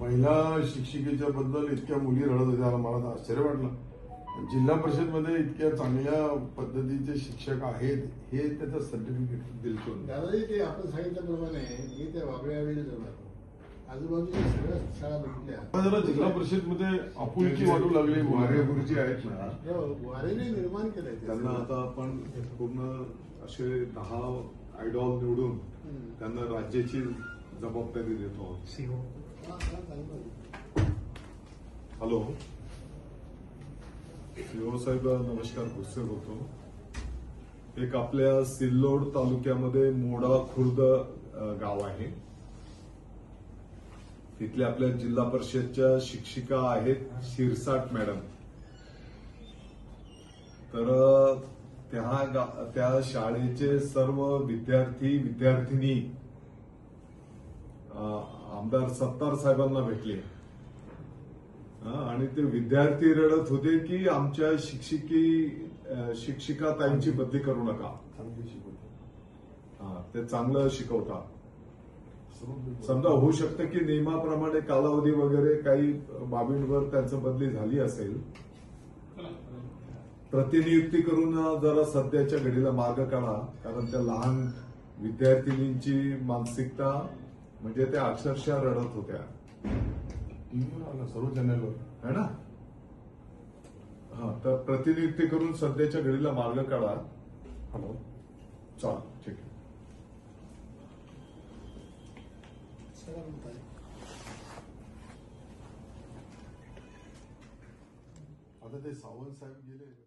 महिला शिक्षिकेच्या बद्दल इतक्या मुली रडत होत्या, मला तर आश्चर्य वाटलं. जिल्हा परिषद मध्ये इतक्या चांगल्या पद्धतीचे शिक्षक आहेत हे त्याचं सर्टिफिकेट बिलकुल. दादाजी ते आपण सांगितल्याप्रमाणे मी त्या वागळ्या वेळी जाणार आजूबाजूच्या सगळ्या शाळा बघितल्या. जरा जिल्हा परिषद मध्ये आपुलकी वाटू लागली. वारे गुरुजी आहेत ना, वारेने निर्माण केलंय त्यांना आता आपण पूर्ण असे 10 आयडॉल निवडून त्यांना राज्याची जबाबदारी देतो आहोत. हॅलो, सीओ साहेब नमस्कार. भुसे बोलतो. एक आपल्या सिल्लोड तालुक्यामध्ये मोडा खुर्द गाव आहे. तिथले आपल्या जिल्हा परिषदच्या शिक्षिका आहेत शिरसाट मॅडम. तर त्या शाळेचे सर्व विद्यार्थी विद्यार्थिनी आमदार सत्तार साहेबांना भेटले आणि ते विद्यार्थी रडत होते की आमच्या शिक्षिका ताईंची बदली करू नका, ते चांगलं शिकवतात. समजा होऊ शकतं की नियमाप्रमाणे कालावधी वगैरे काही बाबींवर त्यांचं बदली झाली असेल, प्रतिनियुक्ती करून जरा सध्याच्या घडीला मार्ग काढा. कारण त्या लहान विद्यार्थिनींची मानसिकता म्हणजे त्या अक्षरशः रडत होत्या. सर्व चॅनलवर है ना. तर प्रतिनियुक्ती करून सध्याच्या घडीला मार्ग काढा. हॅलो, चाल ठीक आहे. आता ते सावंत साहेब गेले.